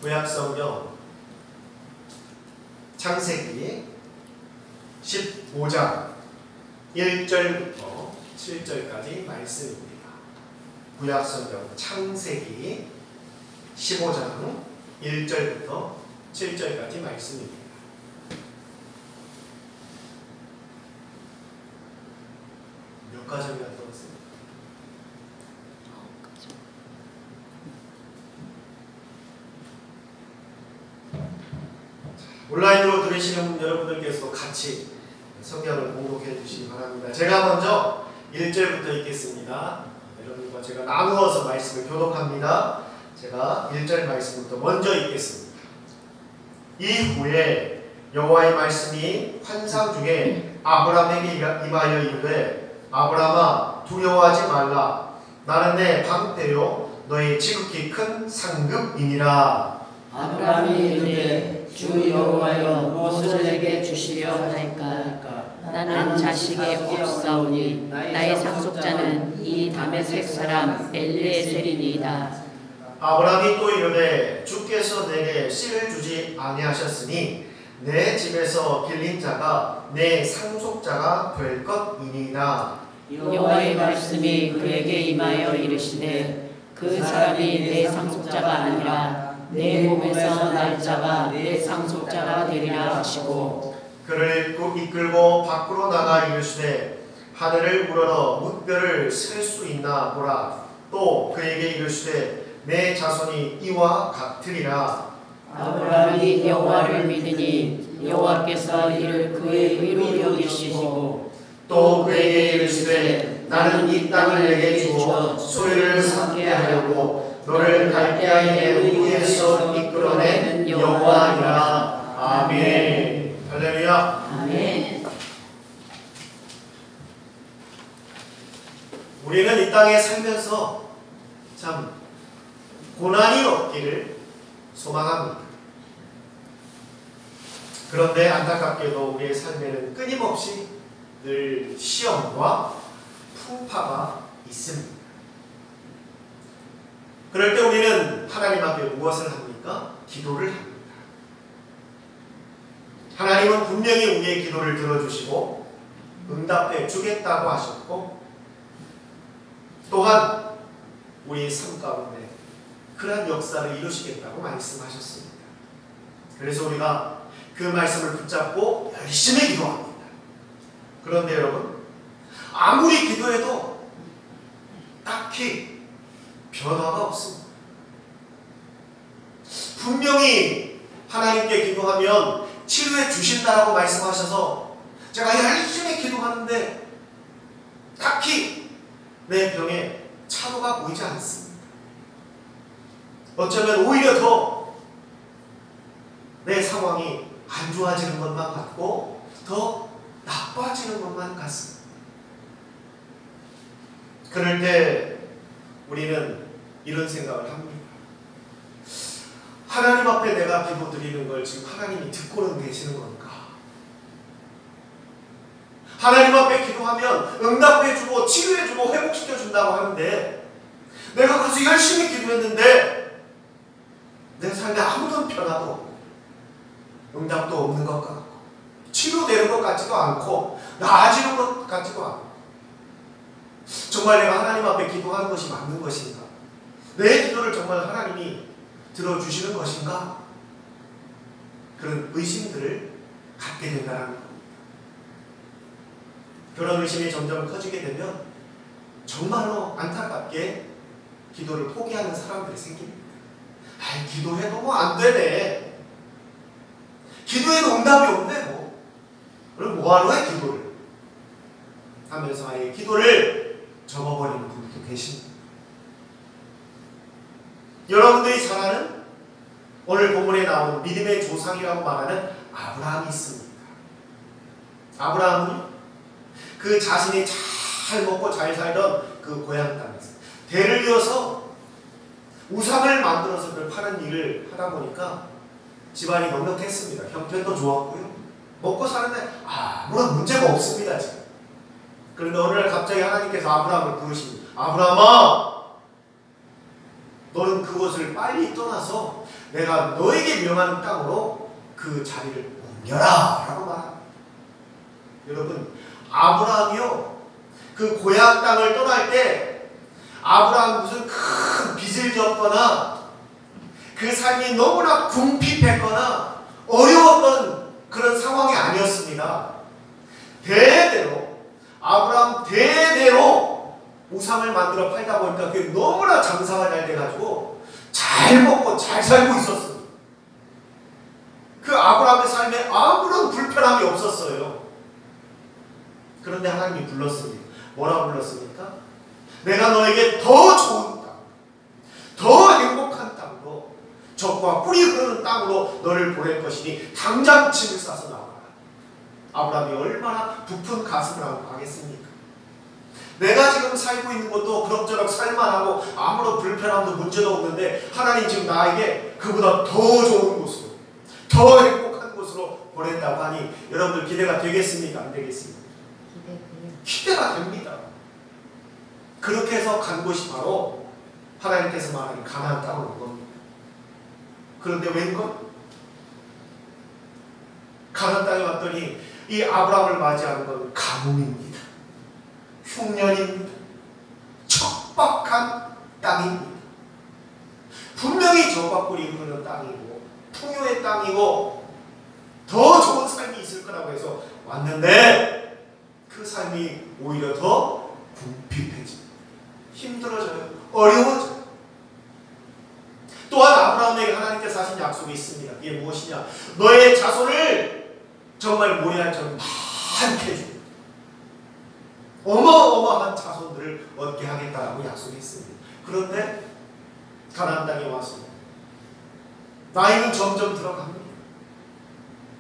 구약성경 창세기 15장 1절부터 7절까지 말씀입니다. 구약성경 창세기 15장 1절부터 7절까지 말씀입니다. 몇 가정이나 들었습니다? 온라인으로 들으시는 여러분들께서도 같이 성경을 공독해 주시기 바랍니다. 제가 먼저 1절부터 읽겠습니다. 여러분과 제가 나누어서 말씀을 교독합니다. 제가 1절 말씀부터 먼저 읽겠습니다. 이후에 여호와의 말씀이 환상 중에 아브라함에게 임하여 이르되 아브라함아 두려워하지 말라. 나는 내 방패요 너의 지극히 큰 상급이니라. 아브라함이 이르되 주 여호와여 무엇을 내게 주시려 하나이까. 나는 자식이 없사오니 나의 상속자는 이 다메섹 사람 엘리에셀이니이다. 아브라함이 또 이르되 주께서 내게 씨를 주지 아니하셨으니 내 집에서 길린 자가 내 상속자가 될 것이니이다. 여호와의 말씀이 그에게 임하여 이르시되 그 사람이 내 상속자가 아니라 내 몸에서 날 자가 내 상속자가 되리라 하시고 그를 이끌고 밖으로 나가 이르시되 하늘을 우러러 뭇별을 셀 수 있나 보라. 또 그에게 이르시되 내 자손이 이와 같으리라. 아브라함이 여호와를 믿으니 여호와께서 이를 그의 의로 여기시고 또 그에게 이르시되 나는 이 땅을 내게 주어 소유를 삼게 하려고 너를 갈대아인의 우에서 이끌어낸 여호와니라. 아멘. 할렐루야. 아멘. 우리는 이 땅에 살면서 참 고난이 없기를 소망합니다. 그런데 안타깝게도 우리의 삶에는 끊임없이 늘 시험과 풍파가 있습니다. 그럴 때 우리는 하나님 앞에 무엇을 합니까? 기도를 합니다. 하나님은 분명히 우리의 기도를 들어주시고 응답해 주겠다고 하셨고 또한 우리의 삶 가운데 그런 역사를 이루시겠다고 말씀하셨습니다. 그래서 우리가 그 말씀을 붙잡고 열심히 기도합니다. 그런데 여러분, 아무리 기도해도 딱히 변화가 없습니다. 분명히 하나님께 기도하면 치료해 주신다라고 말씀하셔서 제가 열심히 기도하는데 딱히 내 병에 차도가 보이지 않습니다. 어쩌면 오히려 더 내 상황이 안 좋아지는 것만 같고 더 나빠지는 것만 같습니다. 그럴 때 우리는 이런 생각을 합니다. 하나님 앞에 내가 기도 드리는 걸 지금 하나님이 듣고는 계시는 건가? 하나님 앞에 기도하면 응답해주고 치료해주고 회복시켜준다고 하는데 내가 그래서 열심히 기도했는데 내 삶에 아무런 변화도 없고 응답도 없는 것 같고 치료되는 것 같지도 않고 나아지는 것 같지도 않고 정말 내가 하나님 앞에 기도하는 것이 맞는 것인가? 내 기도를 정말 하나님이 들어주시는 것인가? 그런 의심들을 갖게 된다는 겁니다. 그런 의심이 점점 커지게 되면 정말로 안타깝게 기도를 포기하는 사람들이 생깁니다. 아이, 기도해도 뭐 안 되네. 기도해도 응답이 없네 뭐. 그럼 뭐하러 해 기도를? 하면서 아예 기도를 접어버리는 분들도 계십니다. 여러분들이 잘 아는 오늘 본문에 나오는 믿음의 조상이라고 말하는 아브라함이 있습니다. 아브라함은 그 자신이 잘 먹고 잘 살던 그 고향 땅에서 대를 이어서 우상을 만들어서 그걸 파는 일을 하다 보니까 집안이 넉넉했습니다. 형편도 좋았고요. 먹고 사는데 아무런 문제가 없습니다. 지금. 그런데 어느 날 갑자기 하나님께서 아브라함을 부르십니다. 아브라함아, 너는 그곳을 빨리 떠나서 내가 너에게 명하는 땅으로 그 자리를 옮겨라 라고 말합니다. 여러분, 아브라함이요, 그 고향 땅을 떠날 때 아브라함 무슨 큰 빚을 졌거나 그 삶이 너무나 궁핍했거나 어려웠던 그런 상황이 아니었습니다. 대대로 아브라함 대대로 우상을 만들어 팔다 보니까 그게 너무나 장사가 잘 돼가지고 잘 먹고 잘 살고 있었습니다. 그 아브라함의 삶에 아무런 불편함이 없었어요. 그런데 하나님이 불렀습니다. 뭐라고 불렀습니까? 내가 너에게 더 좋은 땅, 더 행복한 땅으로, 젖과 꿀이 흐르는 땅으로 너를 보낼 것이니 당장 짐을 싸서 나와라. 아브라함이 얼마나 부푼 가슴을 하고 가겠습니까? 내가 지금 살고 있는 것도 그럭저럭 살만하고 아무런 불편함도 문제도 없는데 하나님 지금 나에게 그보다 더 좋은 곳으로, 더 행복한 곳으로 보낸다고 하니 여러분들 기대가 되겠습니까? 안 되겠습니까? 기대가 됩니다. 그렇게 해서 간 곳이 바로 하나님께서 말하는 가나안 땅으로 온 겁니다. 그런데 웬걸? 가나안 땅에 왔더니 이 아브라함을 맞이하는 건 가뭄입니다. 흉년입니다. 척박한 땅입니다. 분명히 젖과 꿀이 흐르는 땅이고 풍요의 땅이고 더 좋은 삶이 있을 거라고 해서 왔는데 그 삶이 오히려 더 궁핍해집니다. 힘들어져요. 어려워져요. 또한 아브라함에게 하나님께서 하신 약속이 있습니다. 이게 무엇이냐? 너의 자손을 정말 모래알처럼 많게 해줍니다. 어마어마한 자손들을 얻게 하겠다라고 약속했습니다. 그런데 가나안 땅에 와서 나이는 점점 들어갑니다.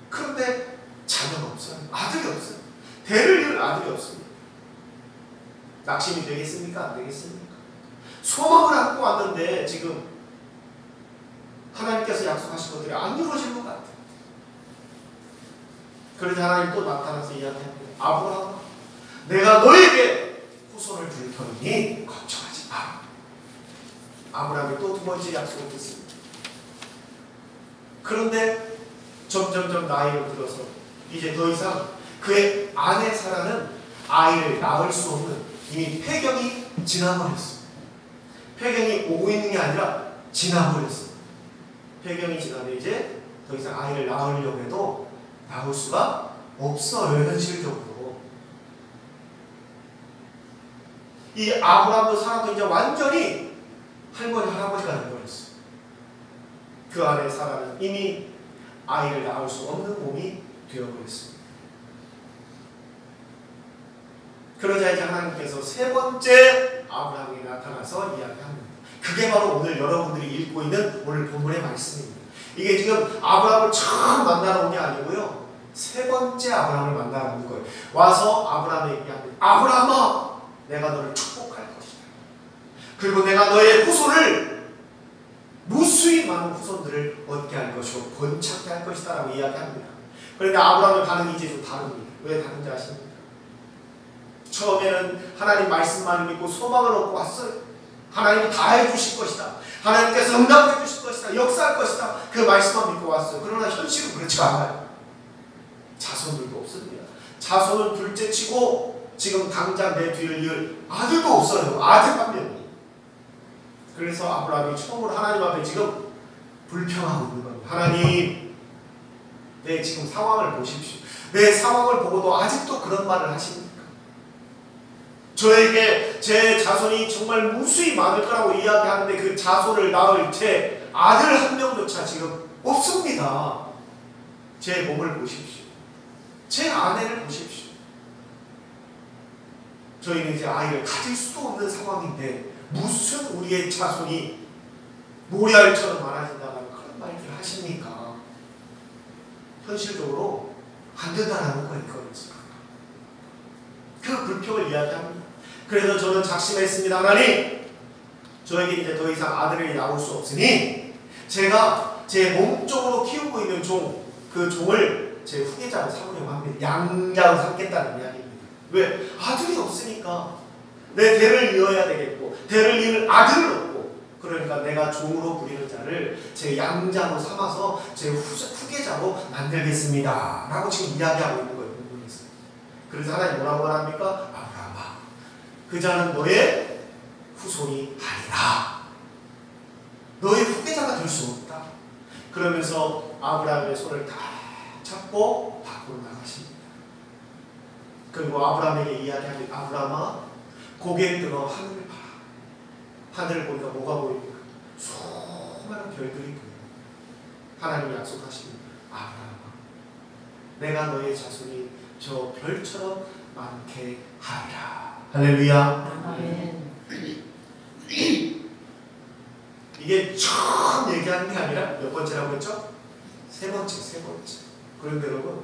그런데 자녀가 없어요. 아들이 없어요. 대를 이을 아들이 없습니다. 낙심이 되겠습니까? 안 되겠습니까? 소망을 안고 왔는데 지금 하나님께서 약속하신 것들이 안 이루어질 것 같아요. 그러자 하나님 또 나타나서 이야기합니다. 아브라함아, 내가 너에게 후손을 줄 터이니 걱정하지 마. 아브라함이 또 두 번째 약속을 했습니다. 그런데 점점점 나이를 들어서 이제 더 이상 그의 아내 사라는 아이를 낳을 수 없는 이미 폐경이 지나버렸습니다. 폐경이 오고 있는 게 아니라 지나버렸습니다. 폐경이 지나면 이제 더 이상 아이를 낳으려고 해도 낳을 수가 없어요. 현실적으로. 이 아브라함도 사라도 이제 완전히 할머니 할아버지가 되어버렸어요. 그 아내 사라는 이미 아이를 낳을 수 없는 몸이 되어버렸습니다. 그러자 이제 하나님께서 세 번째 아브라함에게 나타나서 이야기합니다. 그게 바로 오늘 여러분들이 읽고 있는 오늘 본문의 말씀입니다. 이게 지금 아브라함을 처음 만나러 온 게 아니고요. 세 번째 아브라함을 만나러 온 거예요. 와서 아브라함에게 얘기합니다. 아브라함아, 내가 너를 축복할 것이다. 그리고 내가 너의 후손을 무수히 많은 후손들을 얻게 할 것이고 번창케 할 것이다 라고 이야기합니다. 그런데 아브라함의 반응이 이제 좀 다릅니다. 왜 다른지 아십니까? 처음에는 하나님 말씀만을 믿고 소망을 얻고 왔어요. 하나님이 다 해주실 것이다. 하나님께서 응답해 주실 것이다. 역사할 것이다. 그 말씀만 믿고 왔어요. 그러나 현실은 그렇지 않아요. 자손들도 없습니다. 자손을 둘째치고 지금 당장 내 뒤를 이을 아들도 없어요. 아들 한 명이. 그래서 아브라함이 처음으로 하나님 앞에 지금 불평하고 있는 겁니다. 하나님, 내 지금 상황을 보십시오. 내 상황을 보고도 아직도 그런 말을 하십니까? 저에게 제 자손이 정말 무수히 많을 거라고 이야기하는데 그 자손을 낳을 제 아들 한 명조차 지금 없습니다. 제 몸을 보십시오. 제 아내를 보십시오. 저희는 이제 아이를 가질 수도 없는 상황인데 무슨 우리의 자손이 모래알처럼 많아진다는 그런 말들을 하십니까? 현실적으로 안 된다는 거예요. 그 불평을 이야기합니다. 그래서 저는 작심했습니다. 하나님, 저에게 이제 더 이상 아들이 나올 수 없으니 제가 제 몸종으로 키우고 있는 종, 그 종을 제 후계자로 삼으려고 합니다. 양자로 삼겠다는 이야기입니다. 왜? 아들이 없으니까 내 대를 이어야 되겠고 대를 이을 아들을 얻고 그러니까 내가 종으로 부리는 자를 제 양자로 삼아서 제 후계자로 만들겠습니다 라고 지금 이야기하고 있는 거예요. 본문에서. 그래서 하나님 뭐라고 말합니까? 아브라함아, 그 자는 너의 후손이 아니라 너의 후계자가 될 수 없다. 그러면서 아브라함의 손을 다 잡고 밖으로 나가십니다. 그리고 아브라함에게 이야기하니 아브라함아, 고개를 들어 하늘을 봐라. 하늘을 보니까 뭐가 보입니까? 수많은 별들이 보여요. 하나님이 약속하십니다. 아브라함아, 내가 너의 자손이 저 별처럼 많게 하리라. 할렐루야. 아멘. 이게 처음 얘기하는 게 아니라 몇 번째라고 했죠? 세 번째. 그런데 여러분,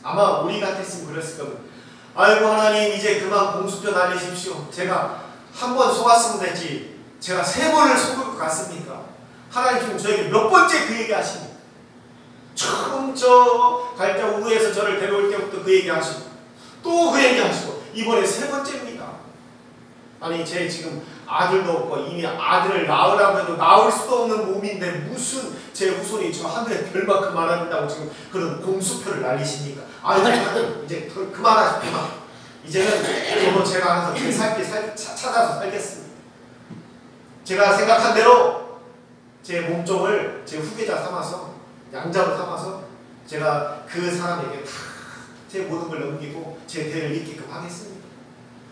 아마 우리 같았으면 그랬을 겁니다. 아이고 하나님, 이제 그만 공수표 날리십시오. 제가 한 번 속았으면 됐지 제가 3번을 속을 것 같습니까? 하나님 지금 저에게 몇 번째 그 얘기 하십니까? 처음 저 갈대우루에서 저를 데려올 때부터 그 얘기 하시고 또 그 얘기 하시고 이번에 3번째입니다. 아니 제 지금 아들도 없고 이미 아들을 낳으라고 해도 낳을 수도 없는 몸인데 무슨 제 후손이 저 하늘에 별만큼 많아진다고 지금 그런 공수표를 날리십니까? 아니 이제 그만하십시오. 그만. 이제는 저도 제가 알아서 제 살길 찾아서 살겠습니다. 제가 생각한 대로 제 몸종을 제 후계자 삼아서 양자로 삼아서 제가 그 사람에게 다 제 모든 걸 넘기고 제 대를 잇게끔 하겠습니다.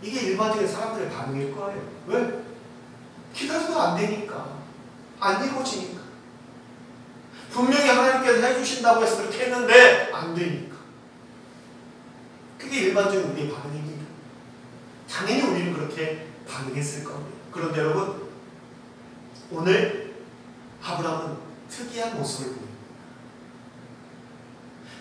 이게 일반적인 사람들의 반응일 거예요. 왜? 기다려도 안 되니까. 안 이루어지니까. 분명히 하나님께서 해주신다고 해서 그렇게 했는데 안 되니까. 그게 일반적인 우리의 반응입니다. 당연히 우리는 그렇게 반응했을 겁니다. 그런데 여러분, 오늘 아브라함은 특이한 모습을 보입니다.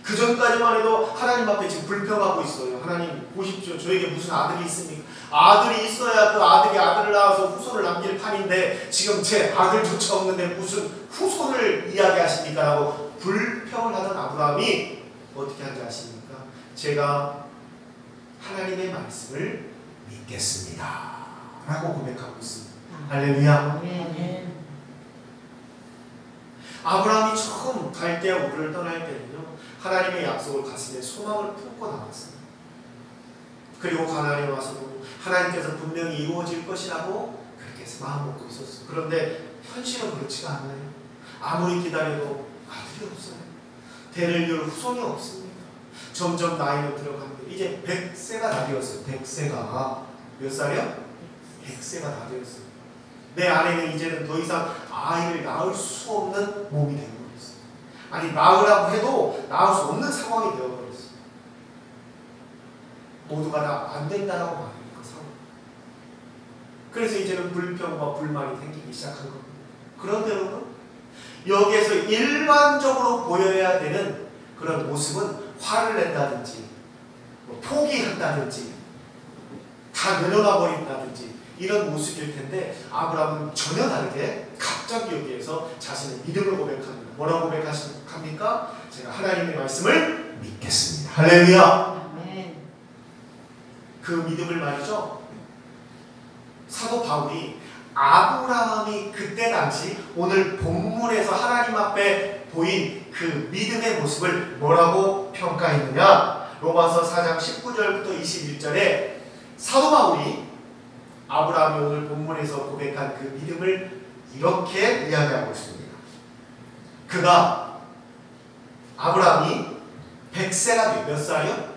그 전까지만 해도 하나님 앞에 지금 불평하고 있어요. 하나님 보십시오. 저에게 무슨 아들이 있습니까? 아들이 있어야 그 아들이 아들을 낳아서 후손을 남길 판인데 지금 제 아들조차 없는데 무슨 후손을 이야기하십니까? 라고 불평을 하던 아브라함이 어떻게 한지 아십니까? 제가 하나님의 말씀을 믿겠습니다 라고 고백하고 있습니다. 할렐루야. 아브라함이 처음 갈대우루를 떠날 때는요, 하나님의 약속을 가슴에 소망을 품고 나왔습니다. 그리고 가나안에 와서도 하나님께서 분명히 이루어질 것이라고 그렇게 해서 마음 먹고 있었어요. 그런데 현실은 그렇지가 않아요. 아무리 기다려도 아들이 없어요. 대를 이을 후손이 없습니다. 점점 나이는 들어갑니다. 이제 100세가 다 되었어요. 100세가 몇 살이요? 100세가 다 되었어요. 내 아내는 이제는 더 이상 아이를 낳을 수 없는 몸이 되어버렸어요. 아니 낳으라고 해도 낳을 수 없는 상황이 되어버렸어요. 모두가 다 안 된다라고 말해요. 그 상황. 그래서 이제는 불평과 불만이 생기기 시작한 겁니다. 그런데 여러분, 여기에서 일반적으로 보여야 되는 그런 모습은 화를 낸다든지 뭐 포기한다든지 다 내려놔 버린다든지 이런 모습일 텐데, 아브라함은 전혀 다르게 갑자기 여기에서 자신의 믿음을 고백합니다. 뭐라고 고백합니까? 제가 하나님의 말씀을 믿겠습니다. 할렐루야. 그 믿음을 말이죠, 사도 바울이 아브라함이 그때 당시 오늘 본문에서 하나님 앞에 보인 그 믿음의 모습을 뭐라고 평가했느냐? 로마서 4장 19절부터 21절에 사도 바울이 아브라함이 오늘 본문에서 고백한 그 믿음을 이렇게 이야기하고 있습니다. 아브라함이 100세가 되어, 몇 살이요?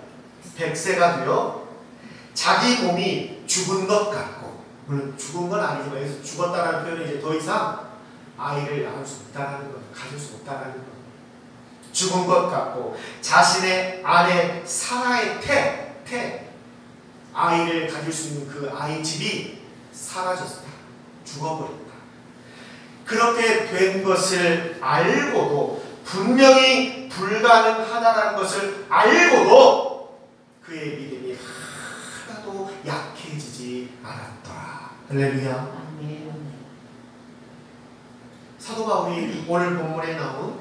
100세가 되어 자기 몸이 죽은 것 같고, 물론 죽은 건 아니지만 여기서 죽었다는 표현은 이제 더 이상 아이를 낳을 수 없다는 것, 가질 수 없다는 것, 죽은 것 같고 자신의 아내 사라의 태 아이를 가질 수 있는 그 아이 집이 사라졌다, 죽어버렸다. 그렇게 된 것을 알고도, 분명히 불가능하다는 것을 알고도 그의 믿음이 하나도 약해지지 않았더라. 할렐루야. 사도 바울이 오늘 본문에 나온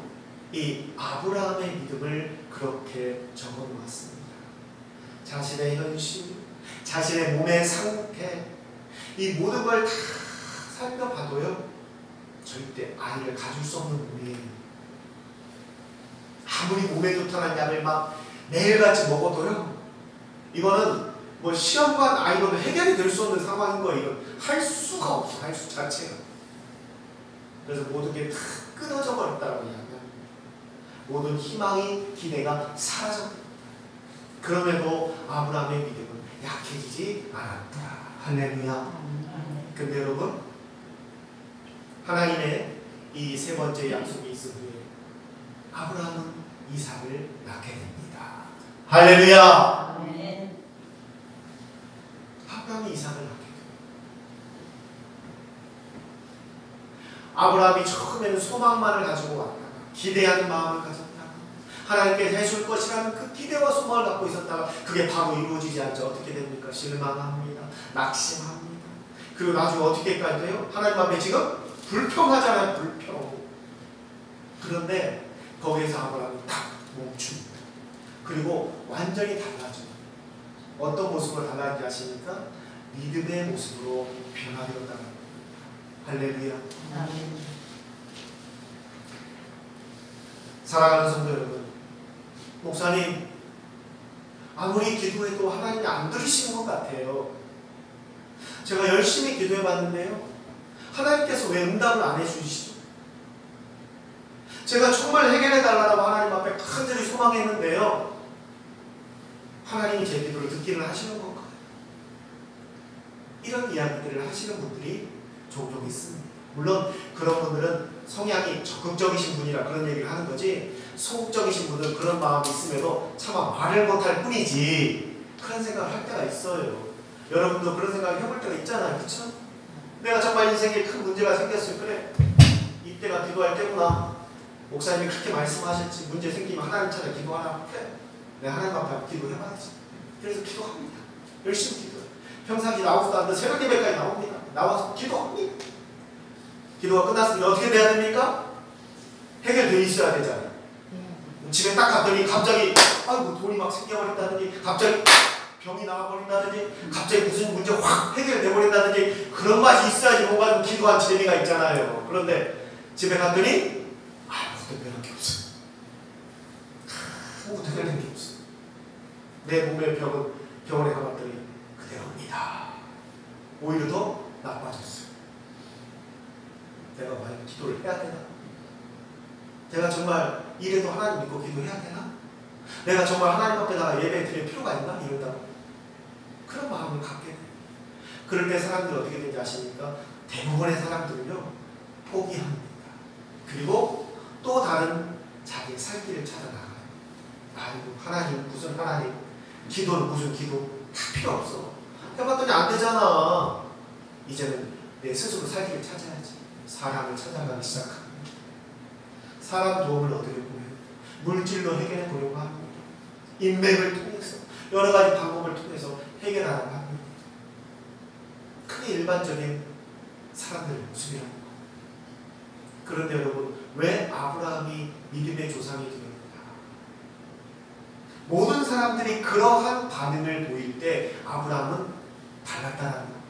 이 아브라함의 믿음을 그렇게 적어 놓았습니다. 자신의 현실, 자신의 몸의 상태, 이 모든 걸 다 살펴봐도요, 절대 아이를 가질 수 없는 몸이에요. 아무리 몸에 좋다는 약을 막 매일같이 먹어도요, 이거는 뭐 시험관 아이로도 해결이 될 수 없는 상황인 거예요. 이건 할 수가 없어, 할 수 자체가. 그래서 모든 게 다 끊어져 버렸다고 이야기합니다. 모든 희망이, 기대가 사라졌다. 그럼에도 아브라함의 믿음은 약해지지 않았다. 할렐루야. 근데 여러분, 하나님의 이 세 번째 약속이 있은 후에 아브라함은 이삭을 낳게 됩니다. 할렐루야. 아브라함이 이삭을 낳게 됩니다. 아브라함이 처음에는 소망만을 가지고 왔다가, 기대하는 마음을 가졌다가, 하나님께서 해줄 것이라는 그 기대와 소망을 갖고 있었다가 그게 바로 이루어지지 않죠. 어떻게 됩니까? 실망합니다. 낙심합니다. 그리고 나중에 어떻게까지 돼요? 하나님 앞에 지금 불평하잖아요. 불평. 그런데 거기에서 아브라함이 딱 멈춥니다. 그리고 완전히 달라져요. 어떤 모습으로 달라진지 아십니까? 믿음의 모습으로 변화되었다는 거예요. 할렐루야. 사랑하는 성도 여러분, 목사님, 아무리 기도해도 하나님이 안 들으시는 것 같아요. 제가 열심히 기도해 봤는데요, 하나님께서 왜 응답을 안 해주시죠? 제가 정말 해결해 달라고 하나님 앞에 간절히 소망했는데요, 하나님이 제 기도를 듣기를 하시는 건가요? 이런 이야기들을 하시는 분들이 종종 있습니다. 물론 그런 분들은 성향이 적극적이신 분이라 그런 얘기를 하는 거지, 소극적이신 분들은 그런 마음이 있음에도 차마 말을 못할 뿐이지 그런 생각을 할 때가 있어요. 여러분도 그런 생각을 해볼 때가 있잖아요. 그렇죠? 내가 정말 인생에 큰 문제가 생겼어요. 그래, 이때가 기도할 때구나. 목사님이 그렇게 말씀하셨지. 문제 생기면 하나님 찾아 기도하라. 그래, 내가 하나님 앞에 기도해봐야지. 그래서 기도합니다. 열심히 기도해요. 평상시 나오지도 않는데 새벽 예배까지 나옵니다. 나와서 기도합니다. 기도가 끝났으면 어떻게 돼야 됩니까? 해결되어 있어야 되잖아요. 집에 딱 갔더니 갑자기 아이고 돈이 막 생겨버린다든지, 갑자기 병이 나와버린다든지, 갑자기 무슨 문제 확 해결돼 버린다든지, 그런 맛이 있어야지 뭔가 좀 기도한 재미가 있잖아요. 그런데 집에 갔더니 아무것도 변한 게 없어. 아무것도 변한 게 없어. 내 몸의 병은 병원에 가봤더니 그대로입니다. 오히려 더 나빠졌어요. 내가 과연 기도를 해야 되나? 내가 정말 이래도 하나님 믿고 기도해야 되나? 내가 정말 하나님 앞에다가 예배 드릴 필요가 있나? 이런다고 그런 마음을 갖게 돼요. 그럴 때 사람들이 어떻게 되는지 아십니까? 대부분의 사람들은요, 포기합니다. 그리고 또 다른 자기의 살 길을 찾아 나가요. 아이고 하나님, 무슨 하나님, 기도는 무슨 기도, 다 필요 없어. 해봤더니 안 되잖아. 이제는 내 스스로 살 길을 찾아야지. 사람을 찾아가기 시작합니다. 사람 도움을 얻으려고 해요. 물질로 해결해 보려고 합니다. 인맥을 통해서, 여러 가지 방법을 통해서 해결하려고 합니다. 크게 일반적인 사람들의 모습이라는 거예요. 그런데 여러분, 왜 아브라함이 믿음의 조상이 되었는가? 모든 사람들이 그러한 반응을 보일 때 아브라함은 달랐다는 겁니다.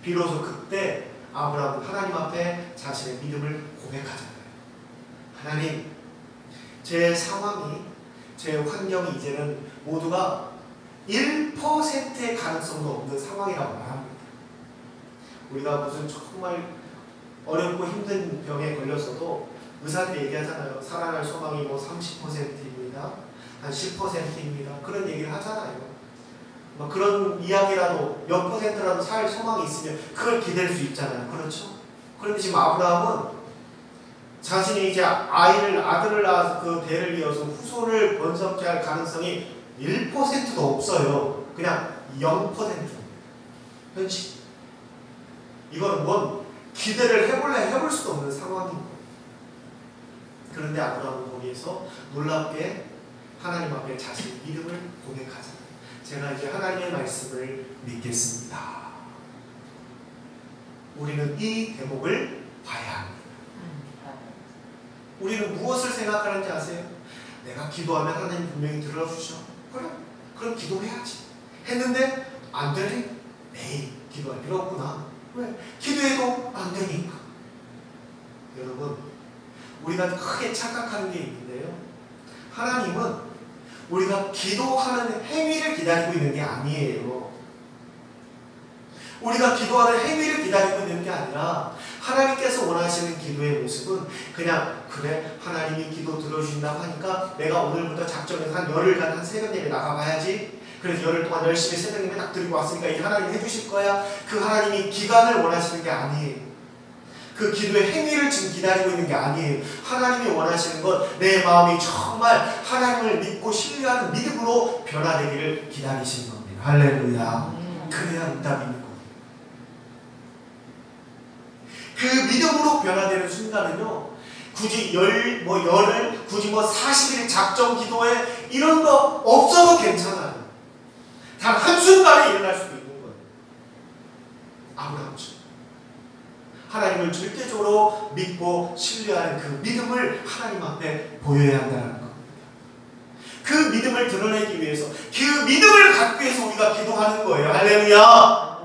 비로소 그때 아브라함은 하나님 앞에 자신의 믿음을 고백하잖아요. 하나님, 제 상황이, 제 환경이 이제는 모두가 1%의 가능성도 없는 상황이라고 말합니다. 우리가 무슨 정말 어렵고 힘든 병에 걸렸어도 의사들이 얘기하잖아요. 살아날 소망이 뭐 30%입니다. 한 10%입니다. 그런 얘기를 하잖아요. 뭐 그런 이야기라도 몇 %라도 살 소망이 있으면 그걸 기댈 수 있잖아요. 그렇죠? 그런데 지금 아브라함은 자신이 이제 아들을 낳아서 그 대를 이어서 후손을 번성케 할 가능성이 1%도 없어요. 그냥 0%. 현실. 이거는 뭔 기대를 해볼 수도 없는 상황인 거예요. 그런데 아브라함은 거기에서 놀랍게 하나님 앞에 자신의 믿음을 고백하잖아요. 제가 이제 하나님의 말씀을 믿겠습니다. 우리는 이 대목을 봐야 합니다. 우리는 무엇을 생각하는지 아세요? 내가 기도하면 하나님 분명히 들어주셔. 그럼 기도해야지. 했는데 안 되네? 에이, 기도할 필요 없구나. 왜? 기도해도 안 되니까. 우리가 크게 착각하는 게 있는데요. 하나님은 우리가 기도하는 행위를 기다리고 있는 게 아니에요. 우리가 기도하는 행위를 기다리고 있는 게 아니라 하나님께서 원하시는 기도의 모습은 그냥 그래 하나님이 기도 들어주신다고 하니까 내가 오늘부터 작정해서 한 열흘간 한 새벽 예배 나가봐야지. 그래서 열흘 동안 열심히 새벽 예배 딱 드리고 왔으니까 이제 하나님 해주실 거야. 그 하나님이 기간을 원하시는 게 아니에요. 그 기도의 행위를 지금 기다리고 있는 게 아니에요. 하나님이 원하시는 건 내 마음이 정말 하나님을 믿고 신뢰하는 믿음으로 변화되기를 기다리시는 겁니다. 할렐루야. 그래야 응답이 있는 거예요. 그 믿음으로 변화되는 순간은요, 굳이 열흘, 굳이 40일 작정 기도에 이런 거 없어도 괜찮아요. 단 한순간에 일어날 수도 있는 거예요. 아브라함처럼. 하나님을 절대적으로 믿고 신뢰하는 그 믿음을 하나님 앞에 보여야 한다는 겁니다. 그 믿음을 드러내기 위해서, 그 믿음을 갖기 위해서 우리가 기도하는 거예요. 할렐루야.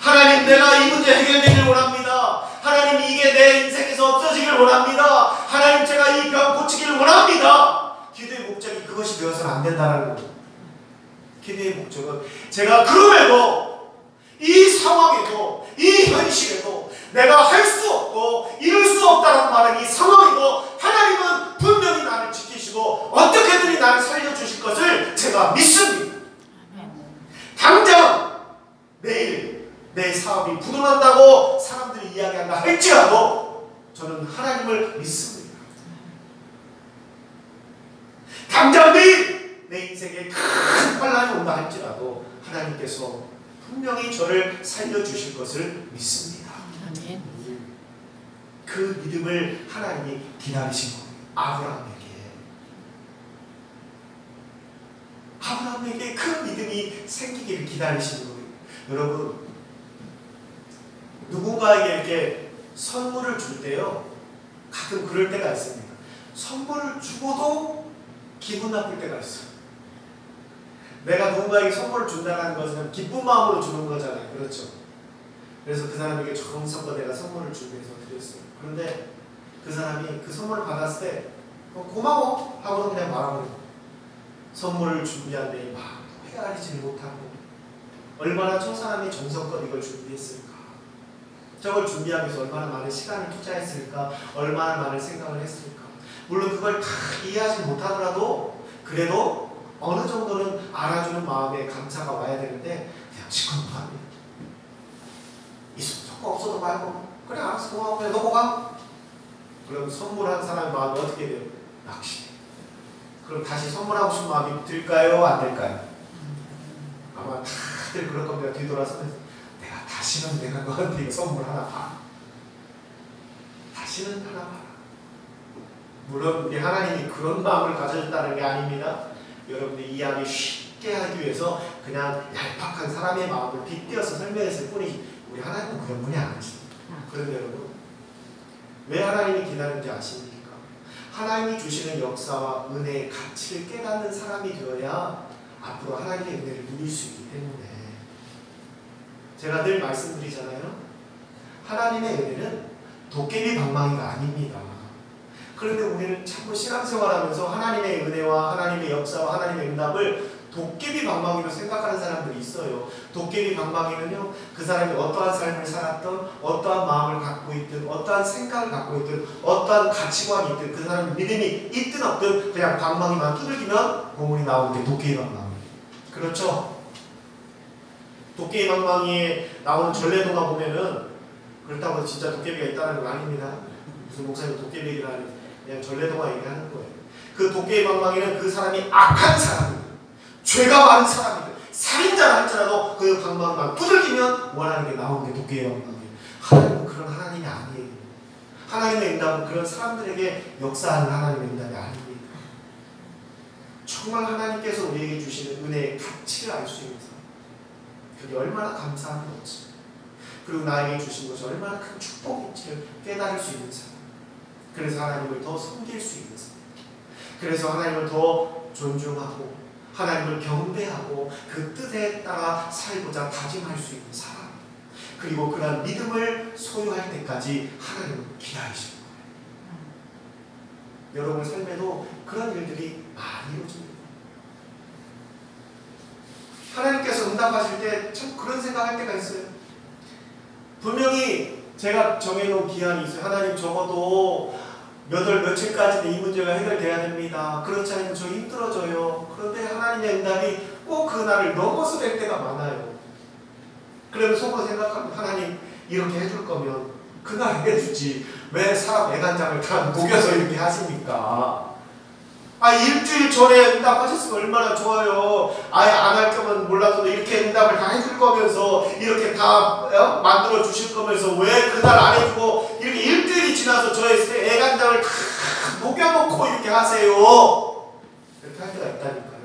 하나님, 내가 이 문제 해결되길 원합니다. 하나님, 이게 내 인생에서 없어지길 원합니다. 하나님, 제가 이 병 고치기를 원합니다. 기도의 목적이 그것이 되어서는 안 된다는 거예요. 기도의 목적은 제가 그럼에도 이 상황에도 이 현실에도 내가 할 수 없고 이룰 수 없다는 말은 이 상황이고 하나님은 분명히 나를 지키시고 어떻게든 나를 살려주실 것을 제가 믿습니다. 당장 내일 내 사업이 부도난다고 사람들이 이야기한다 할지라도 저는 하나님을 믿습니다. 당장 내일 내 인생에 큰 환란이 온다 할지라도 하나님께서 분명히 저를 살려주실 것을 믿습니다. 아멘. 그 믿음을 하나님이 기다리신 겁니다. 아브라함에게 그 믿음이 생기기를 기다리시는 거예요. 여러분, 누군가에게 이렇게 선물을 줄 때요, 가끔 그럴 때가 있습니다. 선물을 주고도 기분 나쁠 때가 있어요. 내가 누군가에게 선물을 준다는 것은 기쁜 마음으로 주는 거잖아요. 그렇죠? 그래서 그 사람에게 정성껏 내가 선물을 준비해서 드렸어요. 그런데 그 사람이 그 선물을 받았을 때 고마워 하고는 그냥 말하고 선물을 준비한 내 마음도 헤아리지 못하고 얼마나 저 사람이 정성껏 이걸 준비했을까, 저걸 준비하기 위해서 얼마나 많은 시간을 투자했을까, 얼마나 많은 생각을 했을까. 물론 그걸 다 이해하지 못하더라도 그래도 어느 정도는 알아주는 마음에 감사가 와야 되는데 그냥 시큰둥합니다. 있어도 좋고 없어도 말고 그래 알았어 고마워 그래 놓고 가. 그럼 선물한 사람의 마음이 어떻게 돼요? 낚시. 그럼 다시 선물하고 싶은 마음이 들까요? 안 들까요? 아마 다들 그럴 겁니다. 뒤돌아서면서 내가 다시는 내가 너한테 이거 선물 하나 봐. 다시는 하나 봐라. 물론 우리 하나님이 그런 마음을 가져줬다는 게 아닙니다. 여러분들이 이해하기 쉽게 하기 위해서 그냥 얄팍한 사람의 마음을 빗대어서 설명했을 뿐이지 우리 하나님은 그런 분이 아니십니다. 그런데 여러분, 왜 하나님이 기다리는지 아십니까? 하나님이 주시는 역사와 은혜의 가치를 깨닫는 사람이 되어야 앞으로 하나님의 은혜를 누릴 수 있기 때문에. 제가 늘 말씀드리잖아요. 하나님의 은혜는 도깨비 방망이가 아닙니다. 그런데 우리는 자꾸 신앙생활하면서 하나님의 은혜와 하나님의 역사와 하나님의 응답을 도깨비 방망이로 생각하는 사람들이 있어요. 도깨비 방망이는요, 그 사람이 어떠한 삶을 살았던, 어떠한 마음을 갖고 있든, 어떠한 생각을 갖고 있든, 어떠한 가치관이 있든, 그 사람의 믿음이 있든 없든 그냥 방망이만 두들기면 보물이 나오는 게 도깨비 방망이. 그렇죠? 도깨비 방망이에 나오는 전래동화 보면은 그렇다고 해서 진짜 도깨비가 있다는 건 아닙니다. 무슨 목사님 도깨비 얘기를 하는, 그냥 전래동화 얘기하는 거예요. 그 도깨비 방망이는 그 사람이 악한 사람이든 죄가 많은 사람이든 살인자라 할지라도 그 방망이만 두들기면 원하는 게 나오는 게 도깨비 방망이에요. 하나님은 그런 하나님이 아니에요. 하나님의 응답은 그런 사람들에게 역사하는 하나님의 응답이 아닙니다. 정말 하나님께서 우리에게 주시는 은혜의 가치를 알 수 있는 사람, 그게 얼마나 감사한 건지, 그리고 나에게 주신 것이 얼마나 큰 축복인지를 깨달을 수 있는 사람, 그래서 하나님을 더 섬길 수 있는 사람, 그래서 하나님을 더 존중하고 하나님을 경배하고 그 뜻에 따라 살고자 다짐할 수 있는 사람, 그리고 그러한 믿음을 소유할 때까지 하나님은 기다리시는 거예요. 여러분 삶에도 그런 일들이 많이 이루어집니다. 하나님께서 응답하실 때 참 그런 생각할 때가 있어요. 분명히 제가 정해놓은 기한이 있어요. 하나님 적어도 몇 월 며칠까지는 이 문제가 해결돼야 됩니다. 그렇지 않으면 저 힘들어져요. 그런데 하나님의 응답이 꼭 그날을 넘어서 될 때가 많아요. 그러면 속으로 생각합니다. 하나님 이렇게 해줄 거면 그날 해주지. 왜 사람 애간장을 다 녹여서 이렇게 하십니까? 일주일 전에 응답하셨으면 얼마나 좋아요. 아예 안 할 거면 몰라도 이렇게 응답을 다 해줄 거면서 이렇게 다 만들어 주실 거면서 왜 그날 안 해주고 이렇게 일주일이 지나서 저의 애간장을 다 녹여놓고 이렇게 하세요. 이렇게 할 때가 있다니까요.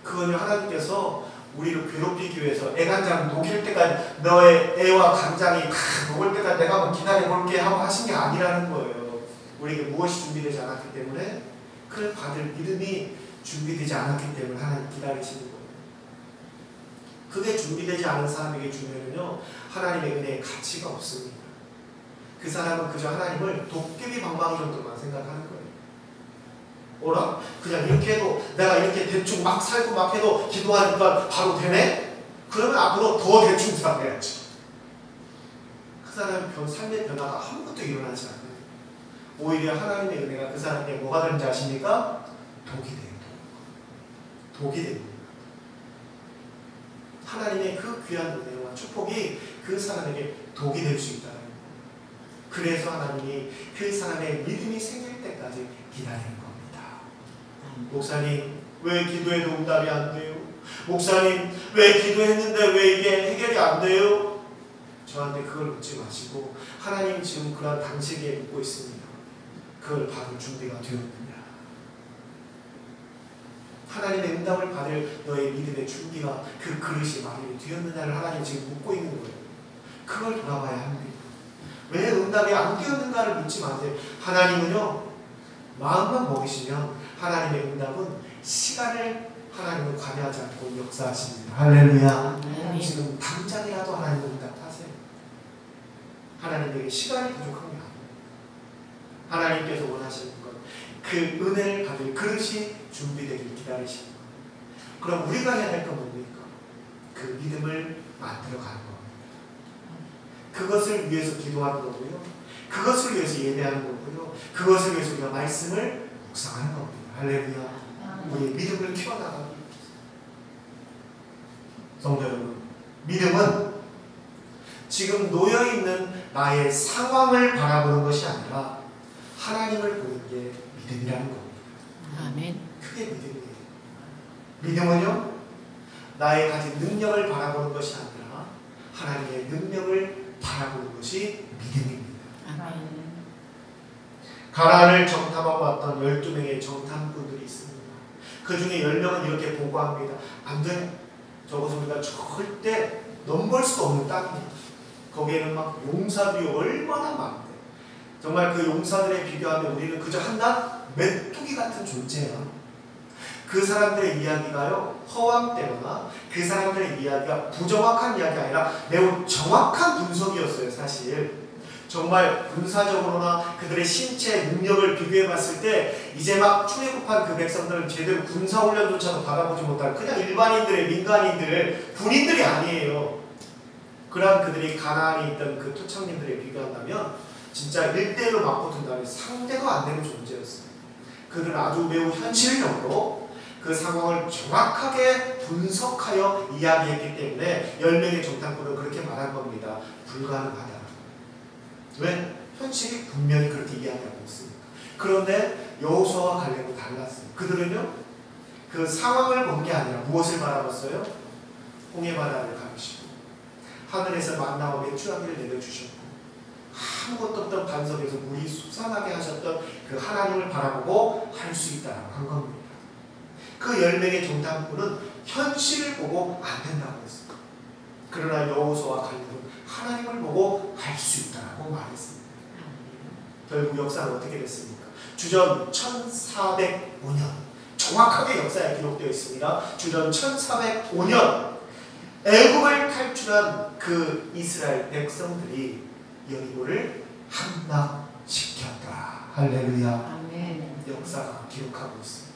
그거는 하나님께서 우리를 괴롭히기 위해서 애간장 녹일 때까지 너의 애와 간장이 다 녹을 때까지 내가 한번 기다려볼게 하고 하신 게 아니라는 거예요. 우리에게 무엇이 준비되지 않았기 때문에 그를 받을 믿음이 준비되지 않았기 때문에 하나님 기다리시는 거예요. 그게 준비되지 않은 사람에게 주면은요 하나님의 은혜의 가치가 없습니다. 그 사람은 그저 하나님을 도깨비 방망이 정도만 생각하는 거예요. 어라? 그냥 이렇게 해도 내가 이렇게 대충 막 살고 막 해도 기도하니까 바로 되네? 그러면 앞으로 더 대충 살아야지. 그 사람의 삶의 변화가 아무것도 일어나지 않아요. 오히려 하나님의 은혜가 그 사람에게 뭐가 되는지 아십니까? 독이 돼요. 독이 됩니다. 하나님의 그 귀한 은혜와 축복이 그 사람에게 독이 될 수 있다는 거예요. 그래서 하나님이 그 사람의 믿음이 생길 때까지 기다리는 겁니다. 목사님 왜 기도해도 응답이 안 돼요? 목사님 왜 기도했는데 왜 이게 해결이 안 돼요? 저한테 그걸 묻지 마시고 하나님 지금 그런 당시기에 묻고 있습니다. 그걸 받을 준비가 되었느냐? 하나님의 응답을 받을 너의 믿음의 준비가 그 그릇이 마련이 되었느냐를 하나님 지금 묻고 있는 거예요. 그걸 돌아봐야 합니다. 왜 응답이 안 되었는가를 묻지 마세요. 하나님은요 마음만 먹이시면 하나님의 응답은 시간을 하나님은 관여하지 않고 역사하십니다. 할렐루야. 지금 당장이라도 하나님 응답하세요. 하나님에게 시간이 부족한 게 아니에요. 하나님께서 원하시는 것, 그 은혜를 받을 그릇이 준비되길 기다리시는 것. 그럼 우리가 해야 될 건 뭡니까? 그 믿음을 만들어가는 겁니다. 그것을 위해서 기도하는 거고요. 그것을 위해서 예배하는 거고요. 그것을 위해서 우리가 말씀을 묵상하는 겁니다. 할렐루야. 우리의 믿음을 키워나가기 위해서. 성도 여러분, 믿음은 지금 놓여있는 나의 상황을 바라보는 것이 아니라 하나님을 보는 게 믿음이라는 겁니다. 아멘. 그게 믿음이에요. 믿음은요, 나의 가진 능력을 바라보는 것이 아니라 하나님의 능력을 바라보는 것이 믿음입니다. 아멘. 가나안을 정탐하고 왔던 12명의 정탐꾼들이 있습니다. 그 중에 10명은 이렇게 보고합니다. 안 돼. 저것은 우리가 절대 넘볼 수도 없는 땅입니다. 거기에는 막 용사들이 얼마나 많대. 정말 그 용사들에 비교하면 우리는 그저 한낱 메뚜기 같은 존재예요. 그 사람들의 이야기가요 허황되거나 그 사람들의 이야기가 부정확한 이야기가 아니라 매우 정확한 분석이었어요. 사실 정말 군사적으로나 그들의 신체 능력을 비교해 봤을 때 이제 막 출애굽한 그 백성들은 제대로 군사훈련조차도 받아보지 못할 그냥 일반인들의 민간인들 군인들이 아니에요. 그러한 그들이 가나안에 있던 그 토착민들에 비교한다면 진짜 1대1로 맞붙은다면 상대가 안 되는 존재였어요. 그들은 아주 매우 현실적으로 그 상황을 정확하게 분석하여 이야기했기 때문에 10명의 정탐꾼은 그렇게 말한 겁니다. 불가능하다. 왜? 현실이 분명히 그렇게 이야기하고 있습니다. 그런데 여호수아와 갈렙은 달랐어요. 그들은요 그 상황을 본 게 아니라 무엇을 바라봤어요? 홍해바다를 가르시고 하늘에서 만나와 메추라기를 내려주셨고 아무것도 없던 반석에서 물이 솟아나게 하셨던 그 하나님을 바라보고 할 수 있다고 한 겁니다. 그 10명의 정탐꾼은 현실을 보고 안 된다고 했어요. 그러나 여호수아와 갈렙은 하나님을 보고 할 수 있다고 말했습니다. 결국 역사는 어떻게 됐습니까? 주전 1405년 정확하게 역사에 기록되어 있습니다. 주전 1405년 애굽을 탈출한 그 이스라엘 백성들이 여리고를 함락시켰더라. 할렐루야. 아멘. 역사가 기록하고 있습니다.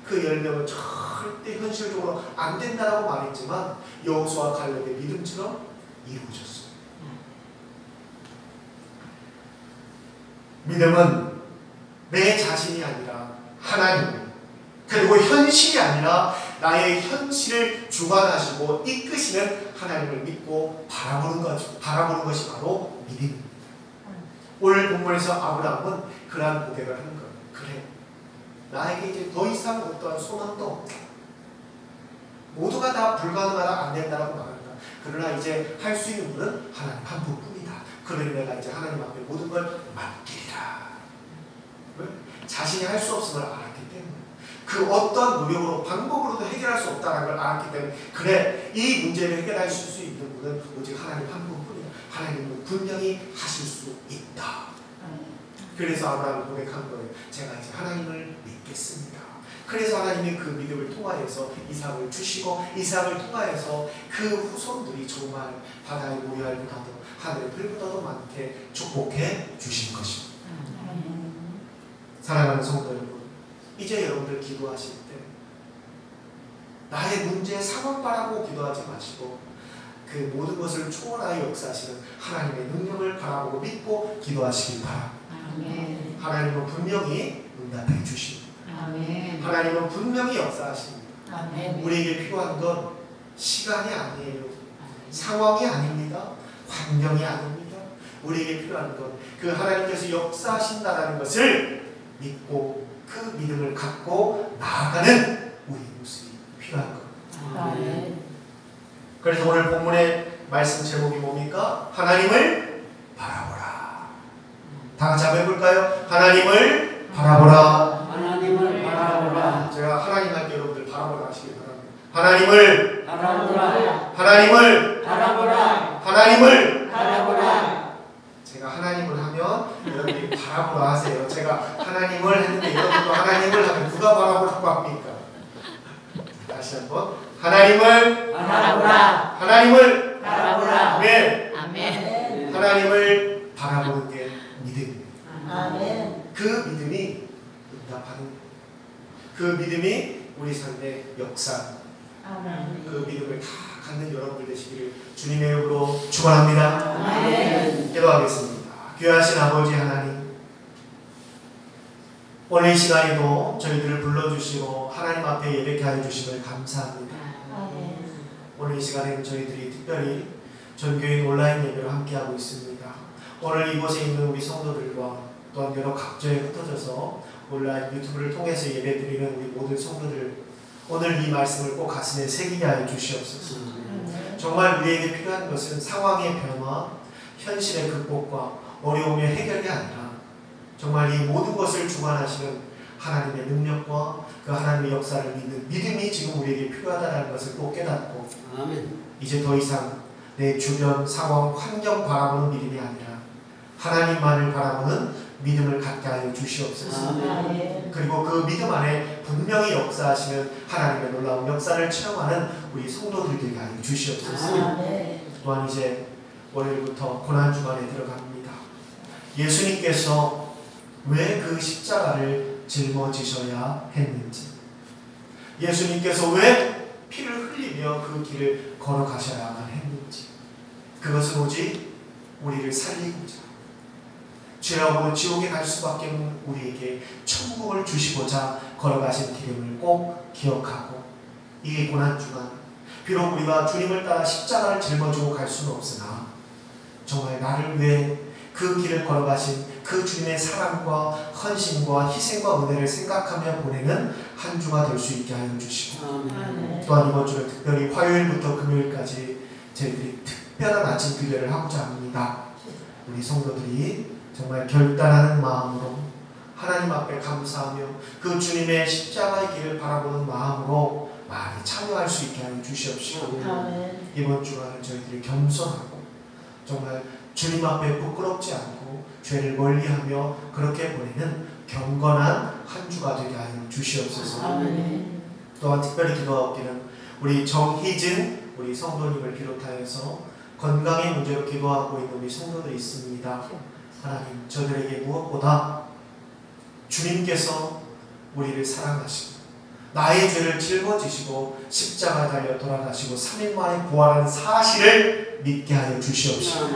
그 10명은 절대 현실적으로 안 된다라고 말했지만 여호수아 갈렙의 믿음처럼 이루어졌어요. 믿음은 내 자신이 아니라 하나님, 그리고 현실이 아니라 나의 현실을 주관하시고 이끄시는 하나님을 믿고 바라보는 것이 바로 믿음입니다. 오늘 본문에서 아브라함은 그러한 고백을 하는 거예요. 그래, 나에게 이제 더 이상 어떠한 소망도 없다. 모두가 다 불가능하다, 안 된다라고 말한다. 그러나 이제 할 수 있는 분은 하나님 한 분뿐이다. 그러니 내가 이제 하나님 앞에 모든 걸 맡기리라. 왜? 자신이 할 수 없음을 알았기 때문에, 그 어떤 노력으로 방법으로도 해결할 수 없다는 걸 알았기 때문에, 그래, 이 문제를 해결하실 수 있는 분은 오직 하나님 한 분뿐이다. 하나님은 분명히 하실 수 있다. 그래서 아브라함이 고백한 거예요. 제가 이제 하나님을 믿겠습니다. 그래서 하나님이 그 믿음을 통하여서 이삭을 주시고, 이삭을 통하여서 그 후손들이 정말 바다의 모래알보다도 하늘의 별보다도 많게 축복해 주신 것입니다. 사랑하는 성도 여러분, 이제 여러분들 기도하실 때 나의 문제 상황 바라보고 기도하지 마시고 그 모든 것을 초월하여 역사하시는 하나님의 능력을 바라보고 믿고 기도하시길 바랍니다. 아멘. 하나님은 분명히 응답해 주십니다. 아멘. 하나님은 분명히 역사하십니다. 아멘. 우리에게 필요한 건 시간이 아니에요. 상황이 아닙니다. 환경이 아닙니다. 우리에게 필요한 건 그 하나님께서 역사하신다는 것을 믿고 그 믿음을 갖고 나아가는 우리 모습이 필요한 겁니다. 아멘. 그래서 오늘 본문의 말씀 제목이 뭡니까? 하나님을 바라보라. 다 같이 한번 해볼까요? 하나님을 바라보라. 하나님을 바라보라. 제가 하나님 할게 여러분들 바라보라 하시길 바랍니다. 하나님을 바라보라. 하나님을 바라보라. 하나님을 바라보라. 제가 하나님을 하면 여러분들이 바라보라 하세요. 제가 하나님을 했는데 여러분도 하나님을 하면 누가 바라보라고 합니까? 다시 한번 하나님을 바라보라. 하나님을 바라보라. 아멘. 아멘. 하나님을 바라보는 게 믿음입니다. 아멘. 그 믿음이 응답하는, 그 믿음이 우리 삶의 역사, 아멘. 그 믿음을 다 갖는 여러분들 되시기를 주님의 이름으로 축원합니다. 아멘. 기도하겠습니다. 귀하신 아버지 하나님, 오늘 이 시간에도 저희들을 불러주시고 하나님 앞에 예배케 하여 주심을 감사합니다. 아멘. 오늘 이 시간에는 저희들이 특별히 전교인 온라인 예배를 함께하고 있습니다. 오늘 이곳에 있는 우리 성도들과 또한 여러 각지에 흩어져서 온라인 유튜브를 통해서 예배드리는 우리 모든 성도들, 오늘 이 말씀을 꼭 가슴에 새기게 하여 주시옵소서. 정말 우리에게 필요한 것은 상황의 변화, 현실의 극복과 어려움의 해결이 아니라 정말 이 모든 것을 주관하시는 하나님의 능력과 그 하나님의 역사를 믿는 믿음이 지금 우리에게 필요하다는 것을 꼭 깨닫고, 아멘. 이제 더 이상 내 주변 상황, 환경 바라보는 믿음이 아니라 하나님만을 바라보는 믿음을 갖게 하여 주시옵소서. 아멘. 그리고 그 믿음 안에 분명히 역사하시는 하나님의 놀라운 역사를 체험하는 우리 성도들 되게 하여 주시옵소서. 아멘. 또한 이제 월요일부터 고난주간에 들어갑니다. 예수님께서 왜 그 십자가를 짊어지셔야 했는지, 예수님께서 왜 피를 흘리며 그 길을 걸어가셔야만 했는지, 그것은 오직 우리를 살리고자, 죄하고 지옥에 갈 수밖에 없는 우리에게 천국을 주시고자 걸어가신 길임을 꼭 기억하고, 이 고난주간 비록 우리가 주님을 따라 십자가를 짊어지고 갈 수는 없으나 정말 나를 위해 그 길을 걸어가신 그 주님의 사랑과 헌신과 희생과 은혜를 생각하며 보내는 한 주가 될 수 있게 하여 주시고, 아멘. 또한 이번 주는 특별히 화요일부터 금요일까지 저희들이 특별한 아침 규례를 하고자 합니다. 우리 성도들이 정말 결단하는 마음으로 하나님 앞에 감사하며 그 주님의 십자가의 길을 바라보는 마음으로 많이 참여할 수 있게 하여 주시옵시고, 아멘. 이번 주간은 저희들이 겸손하고 정말 주님 앞에 부끄럽지 않고 죄를 멀리하며 그렇게 보내는 경건한 한 주가 되게 하여 주시옵소서. 아멘. 또한 특별히 기도하옵기는 우리 정희진 우리 성도님을 비롯하여서 건강의 문제로 기도하고 있는 우리 성도들이 있습니다. 하나님, 저들에게 무엇보다 주님께서 우리를 사랑하시고 나의 죄를 짊어지시고 십자가 달려 돌아가시고 3일 만에 부활한 사실을 믿게 하여 주시옵소서.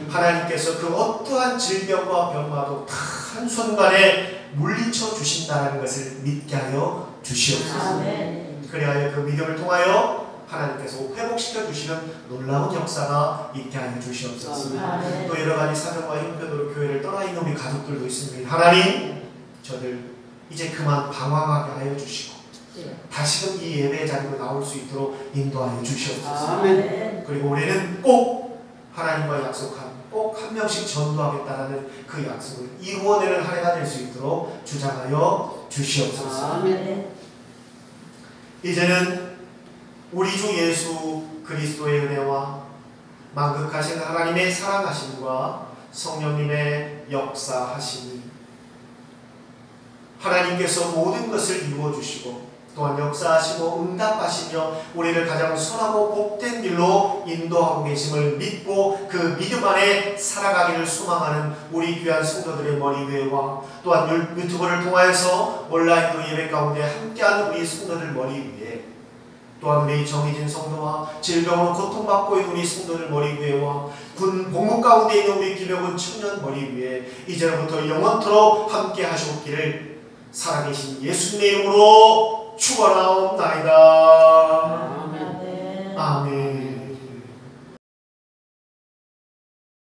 하나님께서 그 어떠한 질병과 병마도 다 한순간에 물리쳐 주신다는 것을 믿게 하여 주시옵소서. 그리하여 그 믿음을 통하여 하나님께서 회복시켜 주시는 놀라운 역사가 있게 하여 주시옵소서. 또 여러 가지 사정과 형편으로 교회를 떠나 있는 우리 가족들도 있습니다. 하나님, 저들 이제 그만 방황하게 하여 주시고 다시금 이 예배 자리로 나올 수 있도록 인도하여 주시옵소서. 그리고 우리는 꼭 하나님과 약속한 꼭 한 명씩 전도하겠다라는 그 약속을 이루어내는 한 해가 될 수 있도록 주장하여 주시옵소서. 이제는 우리 주 예수 그리스도의 은혜와 만극하신 하나님의 사랑하심과 성령님의 역사하심이 하나님께서 모든 것을 이루어주시고 또한 역사하시고 응답하시며 우리를 가장 선하고 복된 길로 인도하고 계심을 믿고 그 믿음 안에 살아가기를 소망하는 우리 귀한 성도들의 머리 위에와 또한 유튜브를 통하여서 온라인으로 예배 가운데 함께하는 우리 성도들 머리 위에 또한 우리 정희진 성도와 질병으로 고통받고 있는 우리 성도들 머리 위에와 군 복무 가운데 있는 우리 김영훈 청년 머리 위에 이제부터 영원토록 함께 하시옵기를 살아계신 예수님의 이름으로 축원하옵나이다. 아멘.